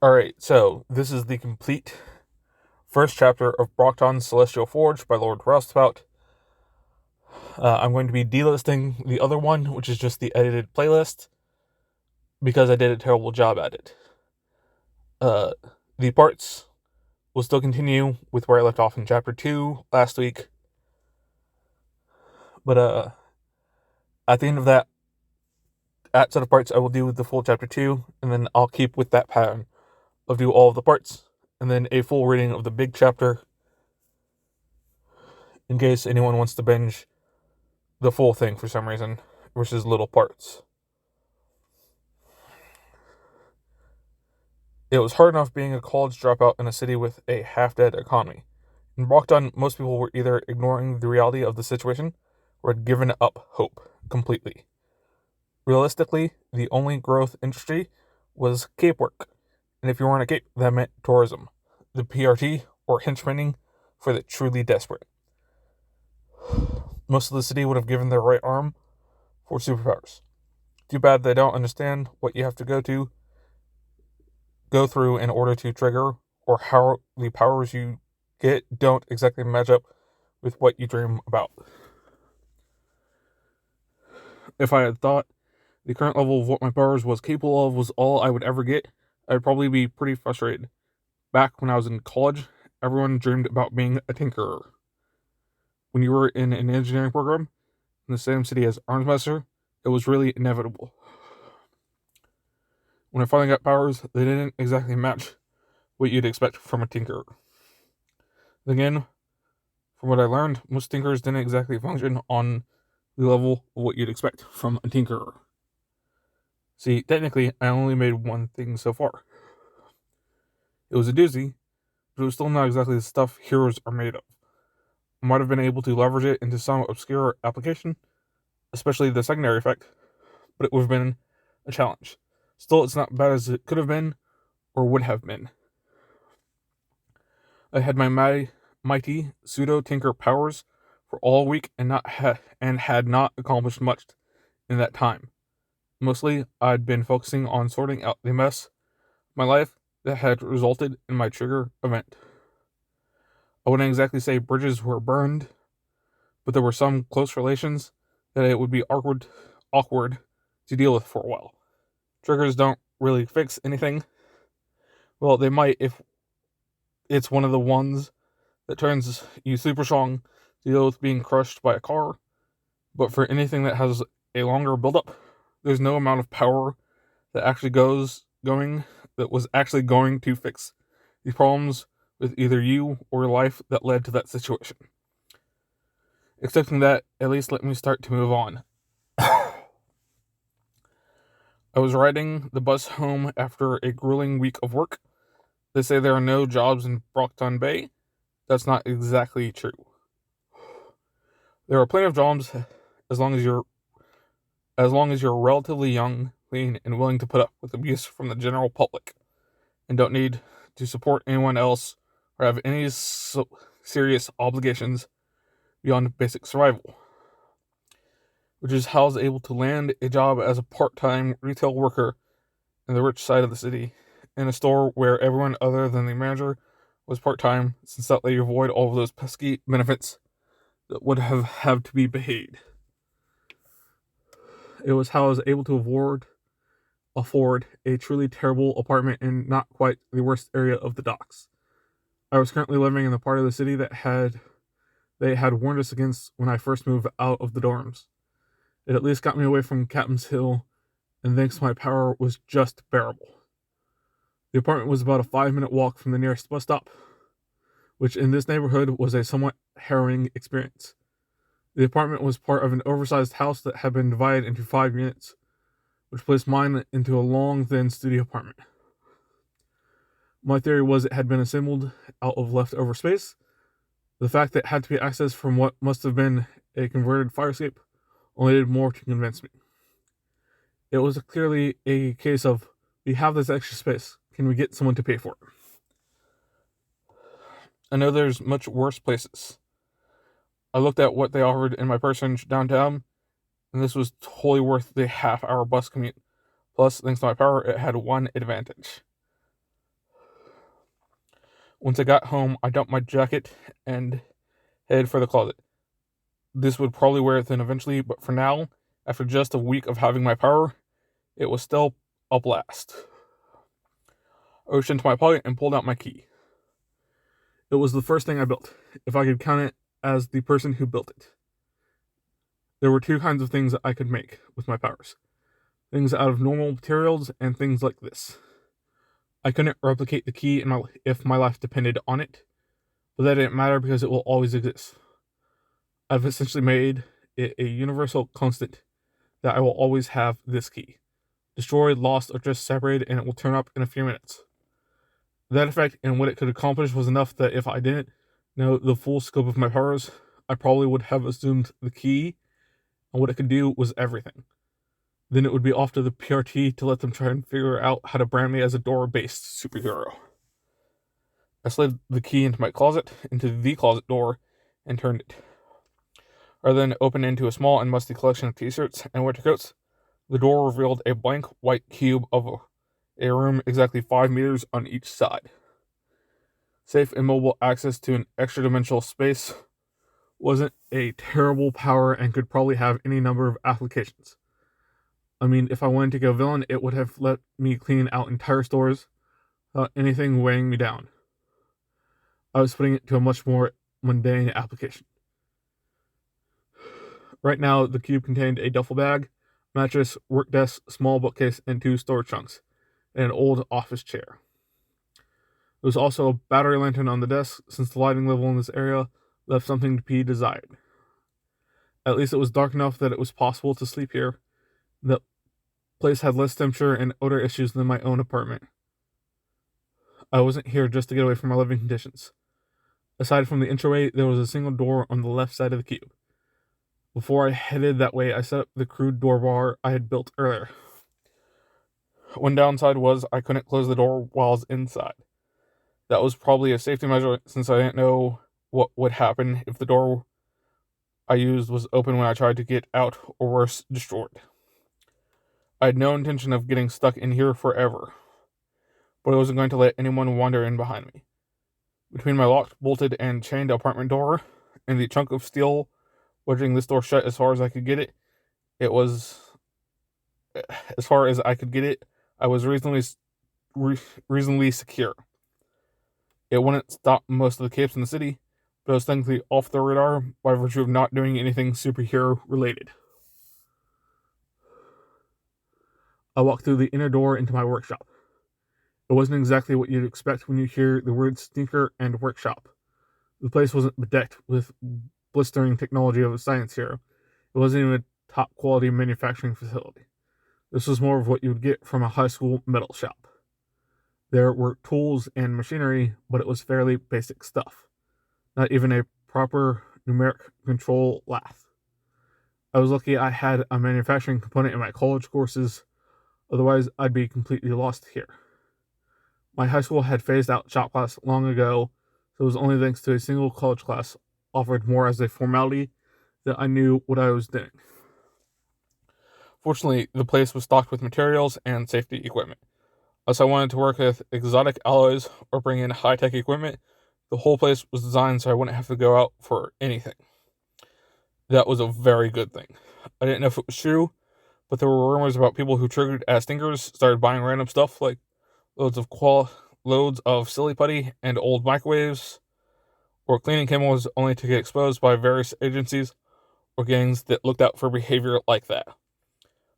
Alright, so this is the complete first chapter of Brockton's Celestial Forge by Lord Roustabout. I'm going to be delisting the other one, which is just the edited playlist, because I did a terrible job at it. The parts will still continue with where I left off in chapter 2 last week, but at the end of that set of parts, I will do the full chapter 2, and then I'll keep with that pattern of do all of the parts, and then a full reading of the big chapter, in case anyone wants to binge the full thing for some reason, versus little parts. It was hard enough being a college dropout in a city with a half-dead economy. In Brockton, most people were either ignoring the reality of the situation or had given up hope completely. Realistically, the only growth industry was cape work, and if you were on a cape, that meant tourism, the PRT, or henchmaning for the truly desperate. Most of the city would have given their right arm for superpowers. Too bad they don't understand what you have to go through in order to trigger, or how the powers you get don't exactly match up with what you dream about. If I had thought the current level of what my powers was capable of was all I would ever get, I'd probably be pretty frustrated. Back when I was in college, everyone dreamed about being a tinkerer. When you were in an engineering program in the same city as Arms Master, it was really inevitable. When I finally got powers, they didn't exactly match what you'd expect from a tinkerer. Again, from what I learned, most tinkerers didn't exactly function on the level of what you'd expect from a tinkerer. See, technically, I only made one thing so far. It was a doozy, but it was still not exactly the stuff heroes are made of. I might have been able to leverage it into some obscure application, especially the secondary effect, but it would have been a challenge. Still, it's not bad as it could have been, or would have been. I had my mighty pseudo-tinker powers for all week and had not accomplished much in that time. Mostly, I'd been focusing on sorting out the mess of my life that had resulted in my trigger event. I wouldn't exactly say bridges were burned, but there were some close relations that it would be awkward to deal with for a while. Triggers don't really fix anything. Well, they might if it's one of the ones that turns you super strong to deal with being crushed by a car, but for anything that has a longer buildup, there's no amount of power that was actually going to fix the problems with either you or your life that led to that situation. Accepting that at least let me start to move on. I was riding the bus home after a grueling week of work. They say there are no jobs in Brockton Bay. That's not exactly true. There are plenty of jobs as long as you're relatively young, clean, and willing to put up with abuse from the general public, and don't need to support anyone else or have any serious obligations beyond basic survival. Which is how I was able to land a job as a part-time retail worker in the rich side of the city, in a store where everyone other than the manager was part-time, since that let you avoid all of those pesky benefits that would have to be paid. It was how I was able to afford a truly terrible apartment in not quite the worst area of the docks. I was currently living in the part of the city that they had warned us against when I first moved out of the dorms. It at least got me away from Captain's Hill, and thanks to my power was just bearable. The apartment was about a 5-minute walk from the nearest bus stop, which in this neighborhood was a somewhat harrowing experience. The apartment was part of an oversized house that had been divided into 5 units, which placed mine into a long, thin studio apartment. My theory was it had been assembled out of leftover space. The fact that it had to be accessed from what must have been a converted fire escape only did more to convince me. It was clearly a case of, we have this extra space, can we get someone to pay for it? I know there's much worse places. I looked at what they offered in my person downtown, and this was totally worth the half-hour bus commute. Plus, thanks to my power, it had one advantage. Once I got home, I dumped my jacket and headed for the closet. This would probably wear thin eventually, but for now, after just a week of having my power, it was still a blast. I reached into my pocket and pulled out my key. It was the first thing I built, if I could count it as the person who built it. There were two kinds of things that I could make with my powers. Things out of normal materials and things like this. I couldn't replicate the key if my life depended on it, but that didn't matter because it will always exist. I've essentially made it a universal constant that I will always have this key. Destroyed, lost, or just separated, and it will turn up in a few minutes. That effect and what it could accomplish was enough that if I didn't know the full scope of my powers, I probably would have assumed the key and what it could do was everything. Then it would be off to the PRT to let them try and figure out how to brand me as a door-based superhero. I slid the key into the closet door, and turned it. Rather than open into a small and musty collection of t-shirts and winter coats, the door revealed a blank white cube of a room exactly 5 meters on each side. Safe and mobile access to an extra-dimensional space wasn't a terrible power and could probably have any number of applications. I mean, if I wanted to go villain, it would have let me clean out entire stores without anything weighing me down. I was putting it to a much more mundane application. Right now, the cube contained a duffel bag, mattress, work desk, small bookcase, and 2 storage trunks, and an old office chair. There was also a battery lantern on the desk, since the lighting level in this area left something to be desired. At least it was dark enough that it was possible to sleep here. The place had less temperature and odor issues than my own apartment. I wasn't here just to get away from my living conditions. Aside from the entryway, there was a single door on the left side of the cube. Before I headed that way, I set up the crude door bar I had built earlier. One downside was I couldn't close the door while I was inside. That was probably a safety measure since I didn't know what would happen if the door I used was open when I tried to get out, or worse, destroyed. I had no intention of getting stuck in here forever, but I wasn't going to let anyone wander in behind me. Between my locked, bolted, and chained apartment door and the chunk of steel wedging this door shut as far as I could get it, I was reasonably secure. It wouldn't stop most of the capes in the city, but I was thankfully off the radar by virtue of not doing anything superhero related. I walked through the inner door into my workshop. It wasn't exactly what you'd expect when you hear the words tinker and workshop. The place wasn't bedecked with blistering technology of a science hero. It wasn't even a top quality manufacturing facility. This was more of what you would get from a high school metal shop. There were tools and machinery, but it was fairly basic stuff. Not even a proper numeric control lathe. I was lucky I had a manufacturing component in my college courses, otherwise I'd be completely lost here. My high school had phased out shop class long ago, so it was only thanks to a single college class offered more as a formality that I knew what I was doing. Fortunately, the place was stocked with materials and safety equipment. Unless I wanted to work with exotic alloys or bring in high-tech equipment, the whole place was designed so I wouldn't have to go out for anything. That was a very good thing. I didn't know if it was true, but there were rumors about people who triggered as stinkers started buying random stuff like loads of silly putty and old microwaves, or cleaning chemicals only to get exposed by various agencies or gangs that looked out for behavior like that.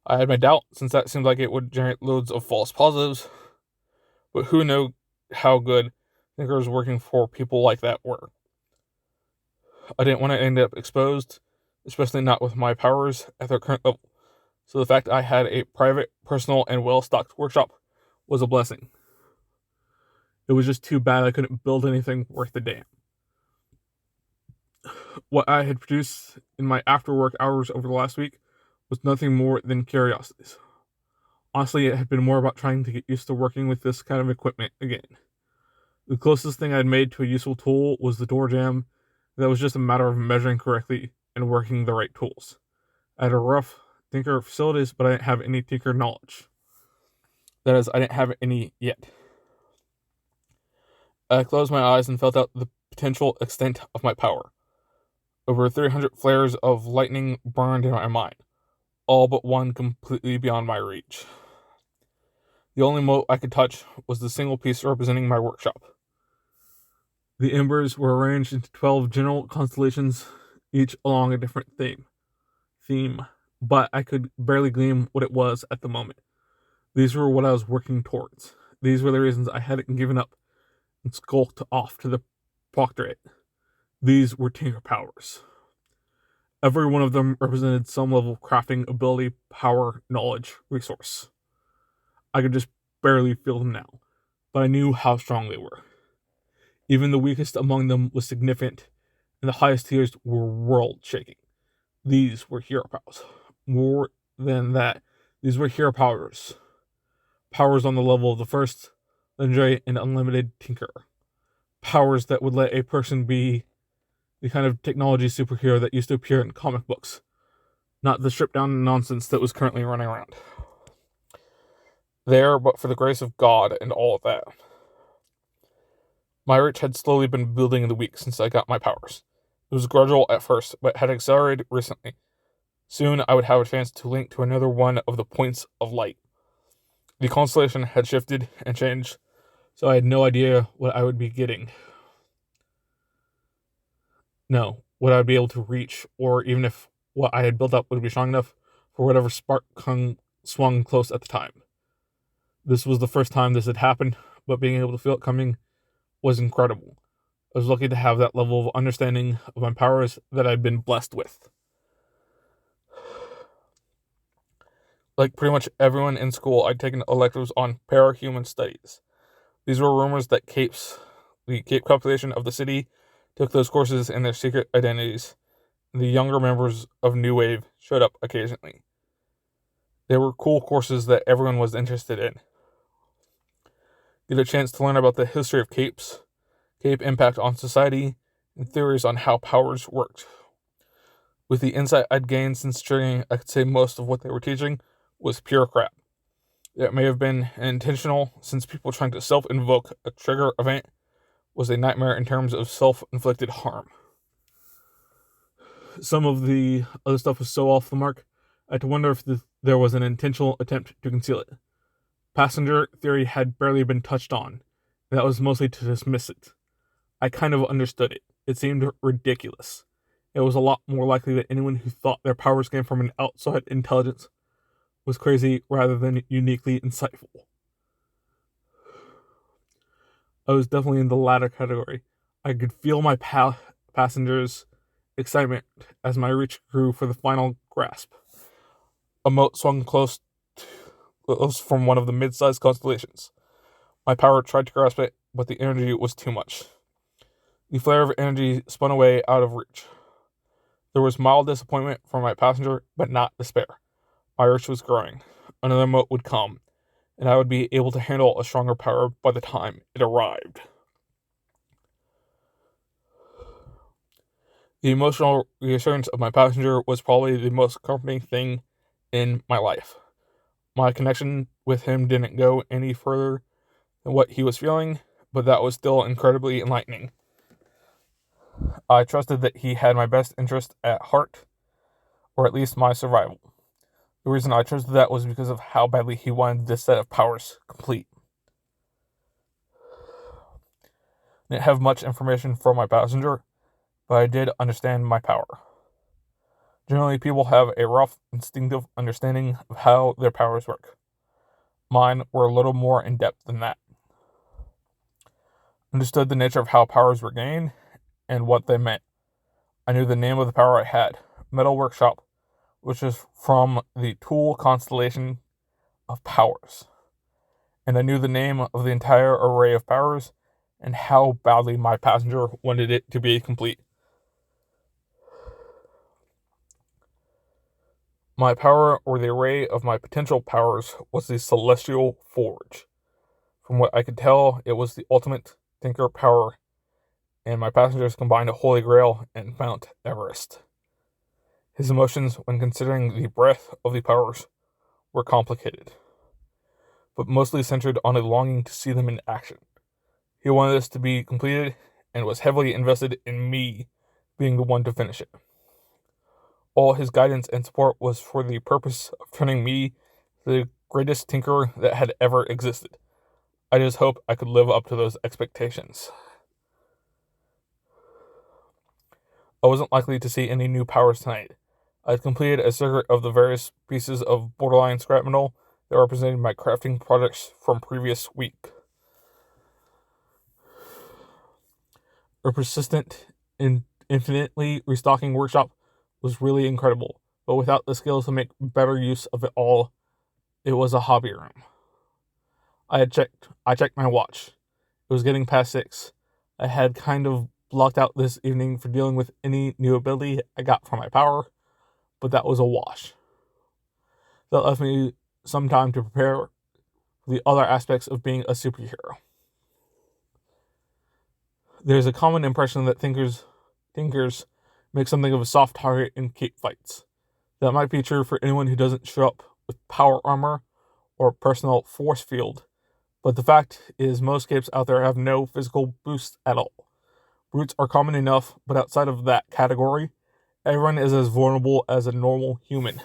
I had my doubt, since that seemed like it would generate loads of false positives, but who knew how good thinkers working for people like that were. I didn't want to end up exposed, especially not with my powers at their current level, so the fact I had a private, personal, and well-stocked workshop was a blessing. It was just too bad I couldn't build anything worth a damn. What I had produced in my after-work hours over the last week was nothing more than curiosities. Honestly, it had been more about trying to get used to working with this kind of equipment again. The closest thing I'd made to a useful tool was the door jamb. That was just a matter of measuring correctly and working the right tools. I had a rough tinker facilities, but I didn't have any tinker knowledge. That is, I didn't have any yet. I closed my eyes and felt out the potential extent of my power. Over 300 flares of lightning burned in my mind, all but one completely beyond my reach. The only mote I could touch was the single piece representing my workshop. The embers were arranged into 12 general constellations, each along a different theme, but I could barely glean what it was at the moment. These were what I was working towards. These were the reasons I hadn't given up and skulked off to the proctorate. These were Tinker powers. Every one of them represented some level of crafting, ability, power, knowledge, resource. I could just barely feel them now, but I knew how strong they were. Even the weakest among them was significant, and the highest tiers were world-shaking. These were hero powers. More than that, these were hero powers. Powers on the level of the first, legendary, and unlimited Tinker. Powers that would let a person be the kind of technology superhero that used to appear in comic books, not the stripped-down nonsense that was currently running around. There, but for the grace of God and all of that. My reach had slowly been building in the weeks since I got my powers. It was gradual at first, but had accelerated recently. Soon I would have a chance to link to another one of the points of light. The constellation had shifted and changed, so I had no idea what I would be getting. No, what I would be able to reach, or even if what I had built up would be strong enough for whatever spark swung close at the time. This was the first time this had happened, but being able to feel it coming was incredible. I was lucky to have that level of understanding of my powers that I'd been blessed with. Like pretty much everyone in school, I'd taken electives on parahuman studies. These were rumors that the Cape population of the city, took those courses in their secret identities. The younger members of New Wave showed up occasionally. They were cool courses that everyone was interested in. Get a chance to learn about the history of Capes, Cape impact on society, and theories on how powers worked. With the insight I'd gained since training, I could say most of what they were teaching was pure crap. It may have been intentional, since people trying to self-invoke a trigger event was a nightmare in terms of self-inflicted harm. Some of the other stuff was so off the mark, I had to wonder if there was an intentional attempt to conceal it. Passenger theory had barely been touched on, and that was mostly to dismiss it. I kind of understood it. It seemed ridiculous. It was a lot more likely that anyone who thought their powers came from an outside intelligence was crazy rather than uniquely insightful. I was definitely in the latter category. I could feel my passengers' excitement as my reach grew for the final grasp. A mote swung close from one of the mid-sized constellations. My power tried to grasp it, but the energy was too much. The flare of energy spun away out of reach. There was mild disappointment for my passenger, but not despair. My reach was growing. Another mote would come, and I would be able to handle a stronger power by the time it arrived. The emotional reassurance of my passenger was probably the most comforting thing in my life. My connection with him didn't go any further than what he was feeling, but that was still incredibly enlightening. I trusted that he had my best interest at heart, or at least my survival. The reason I trusted that was because of how badly he wanted this set of powers complete. I didn't have much information from my passenger, but I did understand my power. Generally, people have a rough, instinctive understanding of how their powers work. Mine were a little more in-depth than that. Understood the nature of how powers were gained and what they meant. I knew the name of the power I had, Metal Workshop, which is from the Tool constellation of powers. And I knew the name of the entire array of powers and how badly my passenger wanted it to be complete. My power, or the array of my potential powers, was the Celestial Forge. From what I could tell, it was the ultimate Tinker power, and my passengers combined a Holy Grail and Mount Everest. His emotions, when considering the breadth of the powers, were complicated, but mostly centered on a longing to see them in action. He wanted this to be completed and was heavily invested in me being the one to finish it. All his guidance and support was for the purpose of turning me the greatest tinkerer that had ever existed. I just hoped I could live up to those expectations. I wasn't likely to see any new powers tonight. I had completed a circuit of the various pieces of borderline scrap metal that represented my crafting projects from previous week. A persistent and infinitely restocking workshop was really incredible, but without the skills to make better use of it all, it was a hobby room. I checked my watch. It was getting past 6. I had kind of blocked out this evening for dealing with any new ability I got from my power, but that was a wash. That left me some time to prepare for the other aspects of being a superhero. There's a common impression that thinkers make something of a soft target in cape fights. That might be true for anyone who doesn't show up with power armor or personal force field, but the fact is most capes out there have no physical boost at all. Brutes are common enough, but outside of that category, everyone is as vulnerable as a normal human.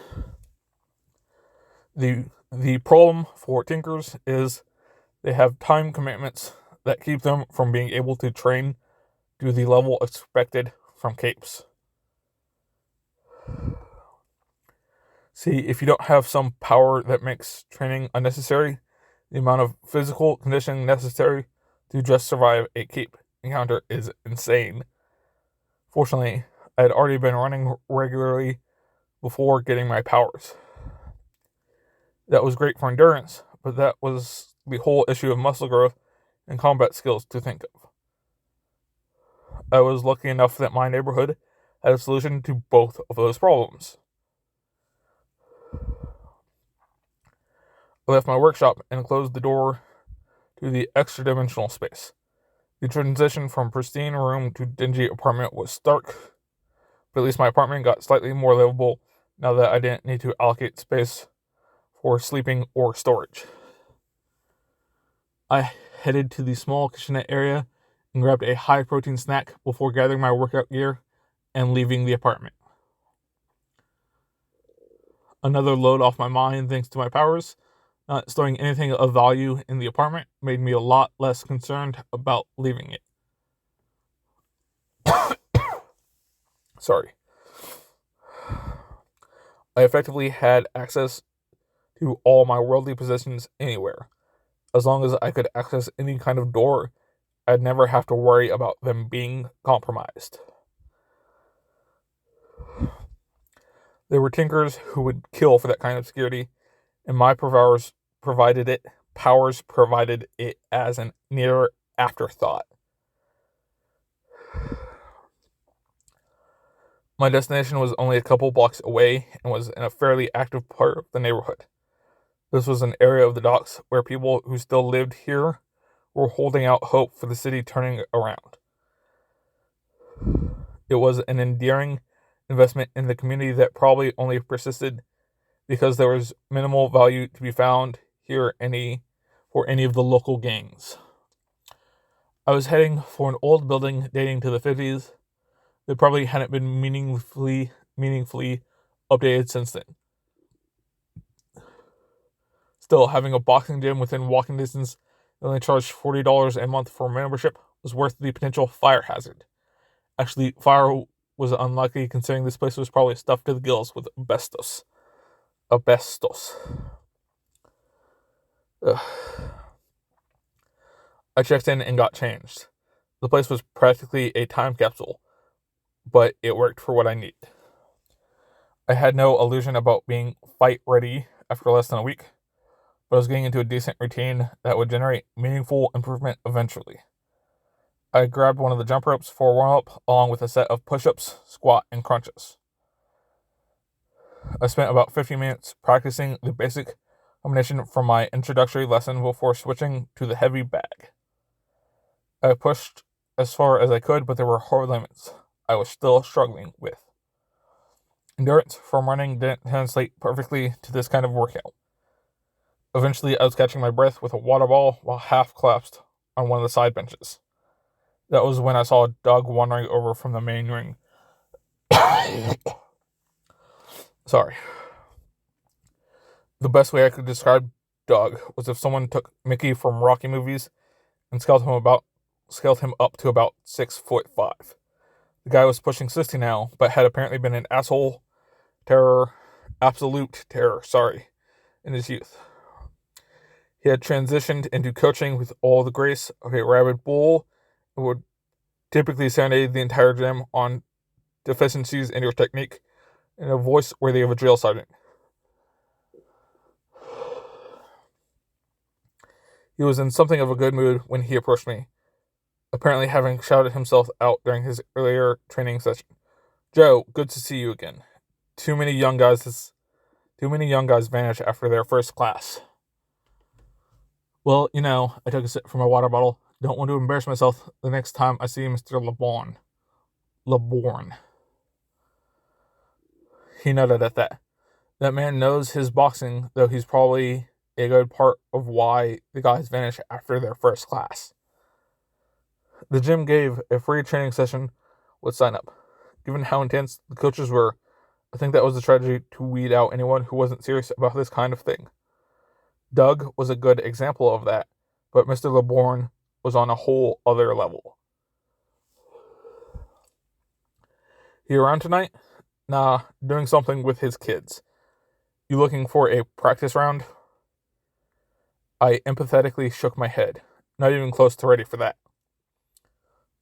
The problem for tinkers is they have time commitments that keep them from being able to train to the level expected from capes. See, if you don't have some power that makes training unnecessary, the amount of physical conditioning necessary to just survive a cape encounter is insane. Fortunately, I had already been running regularly before getting my powers. That was great for endurance, but that was the whole issue of muscle growth and combat skills to think of. I was lucky enough that my neighborhood had a solution to both of those problems. I left my workshop and closed the door to the extra-dimensional space. The transition from pristine room to dingy apartment was stark, but at least my apartment got slightly more livable now that I didn't need to allocate space for sleeping or storage. I headed to the small kitchenette area and grabbed a high-protein snack before gathering my workout gear and leaving the apartment. Another load off my mind thanks to my powers. Not storing anything of value in the apartment made me a lot less concerned about leaving it. Sorry. I effectively had access to all my worldly possessions anywhere. As long as I could access any kind of door, I'd never have to worry about them being compromised. There were tinkers who would kill for that kind of security, and my powers provided it as a near afterthought. My destination was only a couple blocks away and was in a fairly active part of the neighborhood. This was an area of the docks where people who still lived here were holding out hope for the city turning around. It was an endearing investment in the community that probably only persisted because there was minimal value to be found here for any of the local gangs. I was heading for an old building dating to the 50s that probably hadn't been meaningfully updated since then. Still, having a boxing gym within walking distance that only charged $40 a month for membership was worth the potential fire hazard. Actually, fire was unlikely considering this place was probably stuffed to the gills with asbestos. Ugh. I checked in and got changed. The place was practically a time capsule, but it worked for what I needed. I had no illusion about being fight ready after less than a week, but I was getting into a decent routine that would generate meaningful improvement eventually. I grabbed one of the jump ropes for a warm-up, along with a set of push-ups, squat, and crunches. I spent about 15 minutes practicing the basic combination from my introductory lesson before switching to the heavy bag. I pushed as far as I could, but there were hard limits I was still struggling with. Endurance from running didn't translate perfectly to this kind of workout. Eventually, I was catching my breath with a water bottle while half collapsed on one of the side benches. That was when I saw Doug wandering over from the main ring. Sorry. The best way I could describe Doug was if someone took Mickey from Rocky movies and scaled him up to about 6'5". The guy was pushing 60 now, but had apparently been an absolute terror, in his youth. He had transitioned into coaching with all the grace of a rabid bull and would typically serenade the entire gym on deficiencies in your technique in a voice worthy of a drill sergeant. He was in something of a good mood when he approached me, apparently having shouted himself out during his earlier training session. "Joe, good to see you again. Too many young guys vanish after their first class." Well, I took a sip from my water bottle. Don't want to embarrass myself the next time I see Mr. LeBorn. He nodded at that. That man knows his boxing, though he's probably a good part of why the guys vanish after their first class. The gym gave a free training session with sign up. Given how intense the coaches were, I think that was a strategy to weed out anyone who wasn't serious about this kind of thing. Doug was a good example of that, but Mr. LeBorn was on a whole other level. He around tonight? Nah, doing something with his kids. You looking for a practice round? I empathetically shook my head. Not even close to ready for that.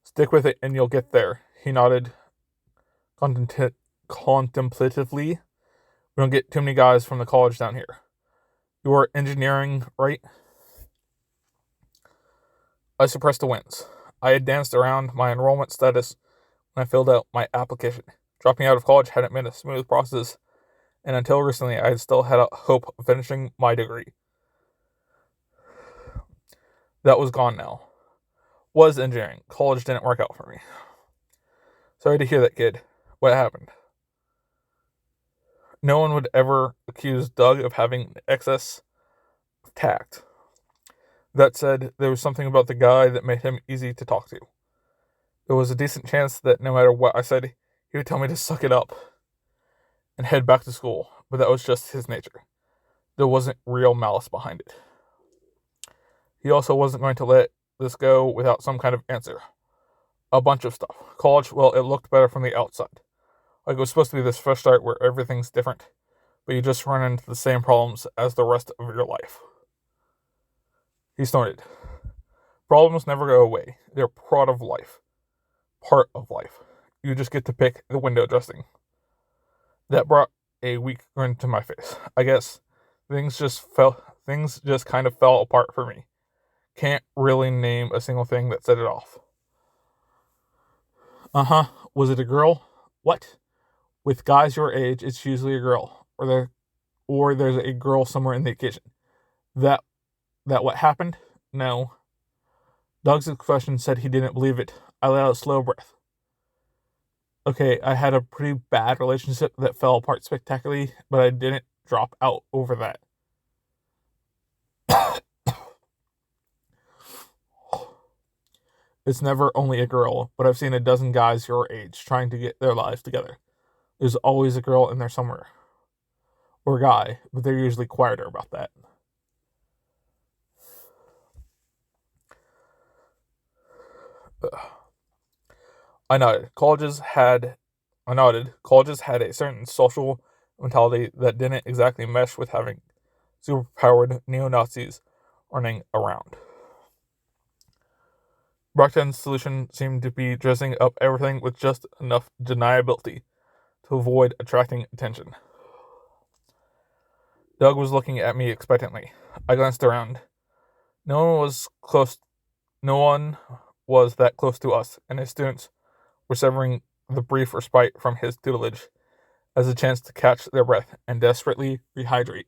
Stick with it and you'll get there. He nodded contemplatively. We don't get too many guys from the college down here. You are engineering, right? I suppressed the wince. I had danced around my enrollment status when I filled out my application. Dropping out of college hadn't been a smooth process, and until recently I had still had a hope of finishing my degree. That was gone now. Was engineering. College didn't work out for me. Sorry to hear that, kid. What happened? No one would ever accuse Doug of having excess of tact. That said, there was something about the guy that made him easy to talk to. There was a decent chance that no matter what I said, he would tell me to suck it up and head back to school, but that was just his nature. There wasn't real malice behind it. He also wasn't going to let this go without some kind of answer. A bunch of stuff. College, well, it looked better from the outside. Like it was supposed to be this fresh start where everything's different, but you just run into the same problems as the rest of your life. He snorted. Problems never go away. They're part of life. You just get to pick the window dressing. That brought a weak grin to my face. I guess things just kind of fell apart for me. Can't really name a single thing that set it off. Was it a girl? What? With guys your age, it's usually a girl, or there's a girl somewhere in the occasion. That what happened? No. Doug's expression said he didn't believe it. I let out a slow breath. Okay, I had a pretty bad relationship that fell apart spectacularly, but I didn't drop out over that. It's never only a girl, but I've seen a dozen guys your age trying to get their lives together. There's always a girl in there somewhere. Or a guy, but they're usually quieter about that. I nodded. Colleges had a certain social mentality that didn't exactly mesh with having superpowered neo-Nazis running around. Brockton's solution seemed to be dressing up everything with just enough deniability to avoid attracting attention. Doug was looking at me expectantly. I glanced around. No one was that close to us, and his students were severing the brief respite from his tutelage as a chance to catch their breath and desperately rehydrate.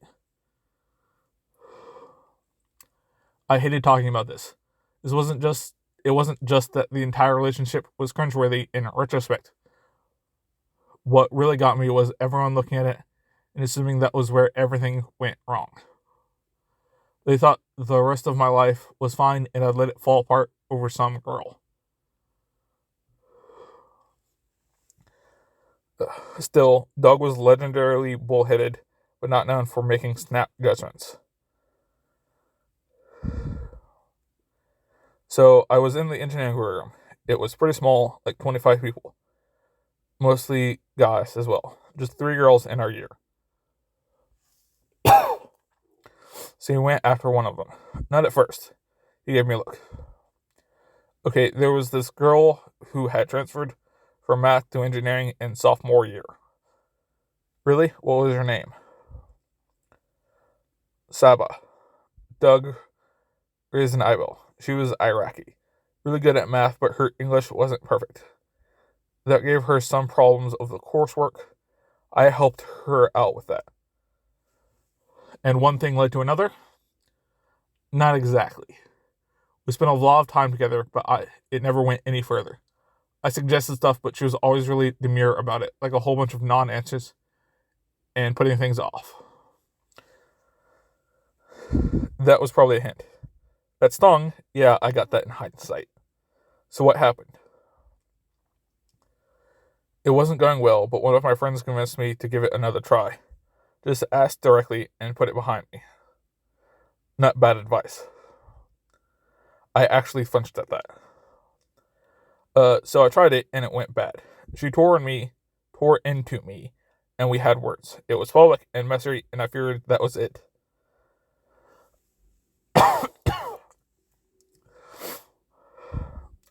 I hated talking about this. It wasn't just that the entire relationship was cringeworthy in retrospect. What really got me was everyone looking at it and assuming that was where everything went wrong. They thought the rest of my life was fine and I'd let it fall apart over some girl. Still, Doug was legendarily bullheaded, but not known for making snap judgments. So I was in the engineering room. It was pretty small, like 25 people. Mostly guys as well. Just 3 girls in our year. So he went after one of them. Not at first. He gave me a look. Okay, there was this girl who had transferred from math to engineering in sophomore year. Really? What was her name? Saba. Doug raised an eyebrow. She was Iraqi. Really good at math, but her English wasn't perfect. That gave her some problems of the coursework. I helped her out with that. And one thing led to another? Not exactly. We spent a lot of time together, but it never went any further. I suggested stuff, but she was always really demure about it, like a whole bunch of non-answers and putting things off. That was probably a hint. That stung? Yeah, I got that in hindsight. So what happened? It wasn't going well, but one of my friends convinced me to give it another try. Just ask directly and put it behind me. Not bad advice. I actually flinched at that. So I tried it and it went bad. She tore into me, and we had words. It was public and messy, and I feared that was it.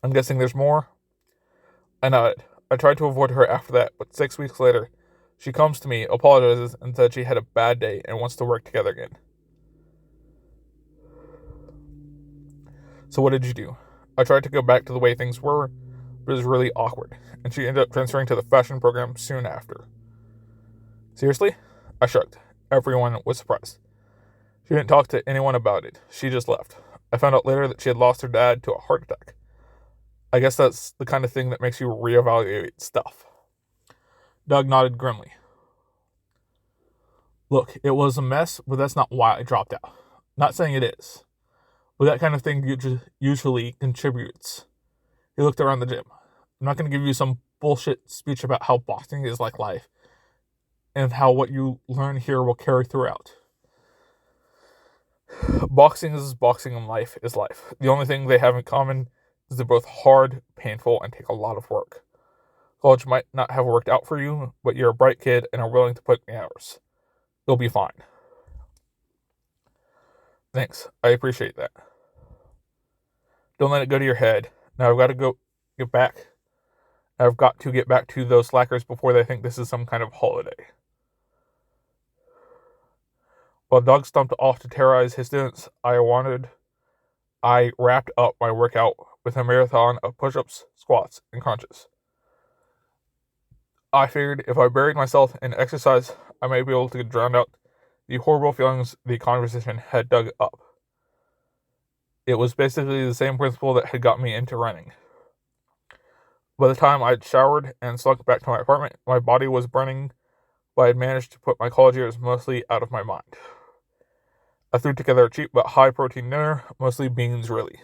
I'm guessing there's more? I nodded. I tried to avoid her after that, but 6 weeks later, she comes to me, apologizes, and said she had a bad day and wants to work together again. So what did you do? I tried to go back to the way things were, but it was really awkward, and she ended up transferring to the fashion program soon after. Seriously? I shrugged. Everyone was surprised. She didn't talk to anyone about it. She just left. I found out later that she had lost her dad to a heart attack. I guess that's the kind of thing that makes you reevaluate stuff. Doug nodded grimly. Look, it was a mess, but that's not why I dropped out. Not saying it is. But that kind of thing usually contributes. He looked around the gym. I'm not going to give you some bullshit speech about how boxing is like life and how what you learn here will carry throughout. Boxing is boxing and life is life. The only thing they have in common is they're both hard, painful, and take a lot of work. College might not have worked out for you, but you're a bright kid and are willing to put in the hours. You'll be fine. Thanks. I appreciate that. Don't let it go to your head. Now I've got to get back. I've got to get back to those slackers before they think this is some kind of holiday. While Doug stumped off to terrorize his students, I wrapped up my workout with a marathon of push-ups, squats, and crunches. I figured if I buried myself in exercise, I might be able to drown out the horrible feelings the conversation had dug up. It was basically the same principle that had got me into running. By the time I'd showered and slunk back to my apartment, my body was burning, but I had managed to put my college years mostly out of my mind. I threw together a cheap but high-protein dinner, mostly beans really,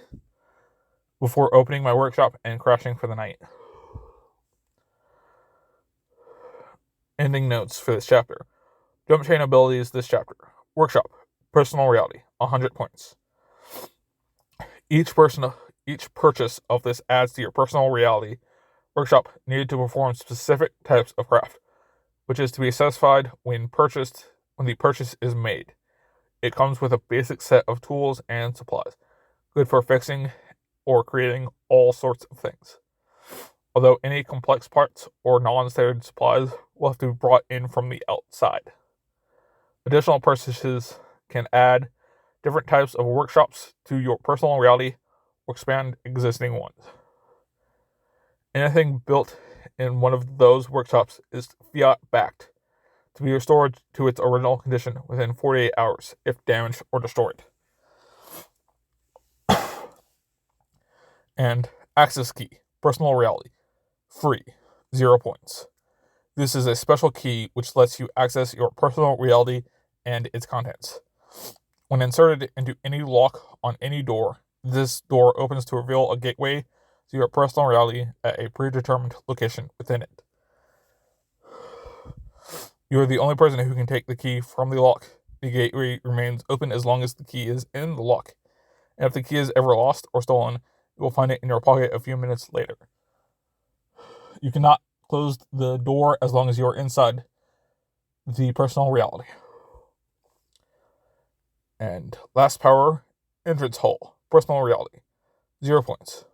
before opening my workshop and crashing for the night. Ending notes for this chapter. Jump chain abilities this chapter. Workshop. Personal reality. 100 points. Each purchase of this adds to your personal reality. Workshop needed to perform specific types of craft, which is to be satisfied when the purchase is made. It comes with a basic set of tools and supplies, good for fixing or creating all sorts of things. Although any complex parts or non-standard supplies will have to be brought in from the outside. Additional purchases can add different types of workshops to your personal reality or expand existing ones. Anything built in one of those workshops is fiat-backed to be restored to its original condition within 48 hours if damaged or destroyed. And access key, personal reality, free, 0 points. This is a special key which lets you access your personal reality and its contents. When inserted into any lock on any door, this door opens to reveal a gateway to your personal reality at a predetermined location within it. You are the only person who can take the key from the lock. The gateway remains open as long as the key is in the lock. And if the key is ever lost or stolen, you will find it in your pocket a few minutes later. You cannot close the door as long as you are inside the personal reality. And last power, entrance hall, personal reality. 0 points.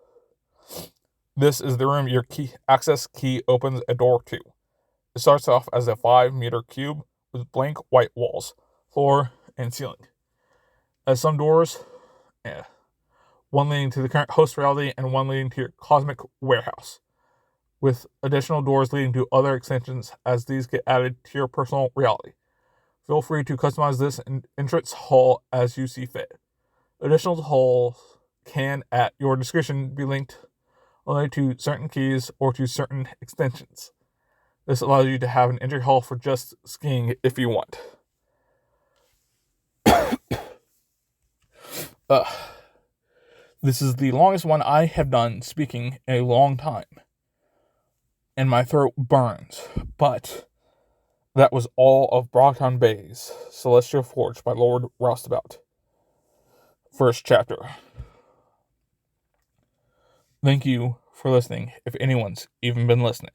This is the room your access key opens a door to. It starts off as a 5-meter cube with blank white walls, floor, and ceiling. As some doors, one leading to the current host reality and one leading to your cosmic warehouse, with additional doors leading to other extensions as these get added to your personal reality. Feel free to customize this entrance hall as you see fit. Additional halls can, at your discretion, be linked only to certain keys or to certain extensions. This allows you to have an entry hall for just skiing if you want. This is the longest one I have done speaking in a long time. And my throat burns. But that was all of Brockton Bay's Celestial Forge by Lord Roustabout. First chapter. Thank you for listening, if anyone's even been listening.